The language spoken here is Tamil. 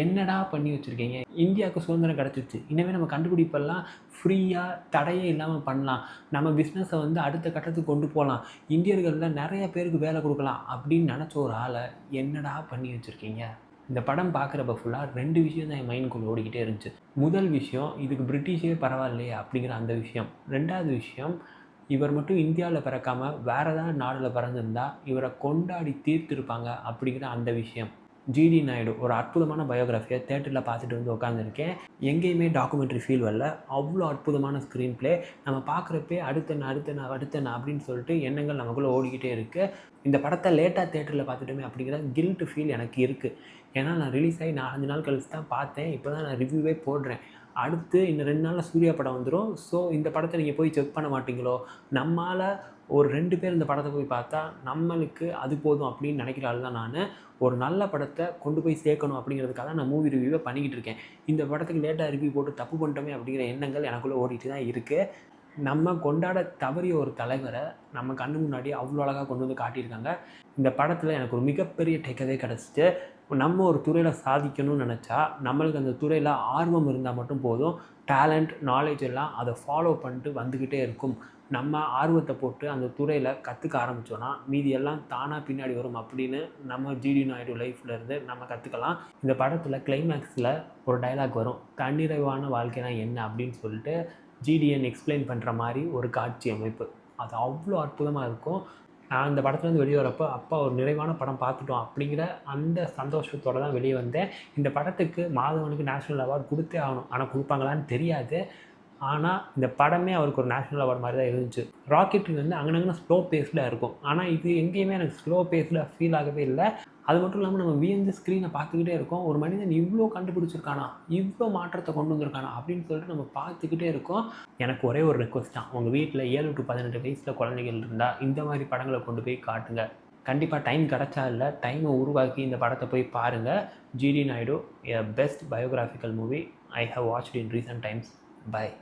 என்னடா பண்ணி வச்சுருக்கீங்க? இந்தியாவுக்கு சுதந்திரம் கிடச்சிருச்சு. இனிமே நம்ம கண்டுபிடிப்பெல்லாம் ஃப்ரீயா, தடையே இல்லாம பண்ணலாம். நம்ம பிஸ்னஸ வந்து அடுத்த கட்டத்துக்கு கொண்டு போலாம். இந்தியர்கள்ல நெறைய பேருக்கு வேலை குடுக்கலாம். அப்படின்னு நெனச்ச ஒரு ஆள என்னடா பண்ணி வச்சுருக்கீங்க? இந்த படம் பார்க்குறப்ப ஃபுல்லா 2 விஷயம் தான் என் மைண்டுக்குள்ள ஓடிக்கிட்டே இருந்துச்சு. முதல் விஷயம், இதுக்கு பிரிட்டிஷே பரவாயில்லையே அப்படிங்கிற அந்த விஷயம். 2வது விஷயம், இவர் மட்டும் இந்தியாவுல பிறக்காம வேற ஏதாவது நாடுல பிறந்திருந்தா, இவர கொண்டாடி தீர்த்திருப்பாங்க அப்படிங்கிற அந்த விஷயம். ஜிடி நாயுடு ஒரு அற்புதமான பயோகிராஃபியை தியேட்டரில் பார்த்துட்டு வந்து உட்காந்துருக்கேன். எங்கேயுமே டாக்குமெண்ட்ரி ஃபீல் வரல. அவ்வளோ அற்புதமான ஸ்க்ரீன் ப்ளே. நம்ம பார்க்குறப்பே அடுத்தென்ன அப்படின்னு சொல்லிட்டு எண்ணங்கள் நமக்குள்ளே ஓடிக்கிட்டே இருக்குது. இந்த படத்தை லேட்டாக தியேட்டரில் பார்த்துட்டோமே அப்படிங்கிற கில்ட் ஃபீல் எனக்கு இருக்குது. ஏன்னா நான் ரிலீஸ் ஆகி 4 நாள் கழிச்சு தான் பார்த்தேன். இப்போ தான் நான் ரிவ்யூவே போடுறேன். அடுத்து இன்னும் 2 நாளில் சூர்யா படம் வந்துடும். ஸோ இந்த படத்தை நீங்கள் போய் செக் பண்ண மாட்டீங்களோ? நம்மால் ஒரு 2 பேர் இந்த படத்தை போய் பார்த்தா நம்மளுக்கு அது போதும் அப்படின்னு நினைக்கிற ஆள் தான் நான். ஒரு நல்ல படத்தை கொண்டு போய் சேர்க்கணும் அப்படிங்கிறதுக்காக நான் மூவி ரிவ்யூவை பண்ணிக்கிட்டு இருக்கேன். இந்த படத்துக்கு லேட்டாக ரிவ்யூ போட்டு தப்பு பண்ணிட்டோமே அப்படிங்கிற எண்ணங்கள் எனக்குள்ளே ஓடிட்டு தான் இருக்குது. நம்ம கொண்டாட தவறிய ஒரு தலைவரை நம்ம கண்ணு முன்னாடி அவ்வளோ அழகாக கொண்டு வந்து காட்டியிருக்காங்க. இந்த படத்தில் எனக்கு ஒரு மிகப்பெரிய டேக்அவே கிடச்சிச்சு. நம்ம ஒரு துறையில் சாதிக்கணும்னு நினச்சா நம்மளுக்கு அந்த துறையில் ஆர்வம் இருந்தால் மட்டும் போதும். டேலண்ட், நாலேஜ் எல்லாம் அதை ஃபாலோ பண்ணிட்டு வந்துக்கிட்டே இருக்கும். நம்ம ஆர்வத்தை போட்டு அந்த துறையில் கற்றுக்க ஆரம்பித்தோன்னா மீதி எல்லாம் தானாக பின்னாடி வரும் அப்படின்னு நம்ம ஜிடி நாயுடு லைஃப்லேருந்து நம்ம கற்றுக்கலாம். இந்த படத்தில் கிளைமேக்ஸில் ஒரு டைலாக் வரும். தன்னிறைவான வாழ்க்கைனா என்ன அப்படின்னு சொல்லிட்டு ஜிடிஎன் எக்ஸ்பிளைன் பண்ணுற மாதிரி ஒரு காட்சி அமைப்பு. அது அவ்வளோ அற்புதமாக இருக்கும். நான் இந்த படத்துலேருந்து வெளியே வரப்போ அப்பா ஒரு நிறைவான படம் பார்த்துட்டோம் அப்படிங்கிற அந்த சந்தோஷத்தோடு தான் வெளியே வந்தேன். இந்த படத்துக்கு மாதவனுக்கு நேஷ்னல் அவார்டு கொடுத்தே ஆகணும். ஆனால் கொடுப்பாங்களான்னு தெரியாது. ஆனால் இந்த படமே அவருக்கு ஒரு நேஷ்னல் அவார்டு மாதிரி தான் இருந்துச்சு. ராக்கெட்ரி வந்து அங்கனங்கன ஸ்லோ பேஸில் இருக்கும். ஆனால் இது எங்கேயுமே எனக்கு ஸ்லோ பேஸில் ஃபீல் ஆகவே இல்லை. அது மட்டும் இல்லாமல் நம்ம வியந்து ஸ்க்ரீனை பார்த்துக்கிட்டே இருக்கோம். ஒரு மனிதன் இவ்வளோ கண்டுபிடிச்சிருக்கானா, இவ்வளோ மாற்றத்தை கொண்டு வந்திருக்கானா அப்படின்னு சொல்லிட்டு நம்ம பார்த்துக்கிட்டே இருக்கோம். எனக்கு ஒரே ஒரு ரெக்வஸ்ட் தான். உங்கள் வீட்டில் 7 to 18 வயசில் குழந்தைகள் இருந்தால் இந்த மாதிரி படங்களை கொண்டு போய் காட்டுங்க. கண்டிப்பாக டைம் கிடச்சா இல்லை, டைமை உருவாக்கி இந்த படத்தை போய் பாருங்கள். GD Naidu, a best biographical movie I have watched in recent times. Bye.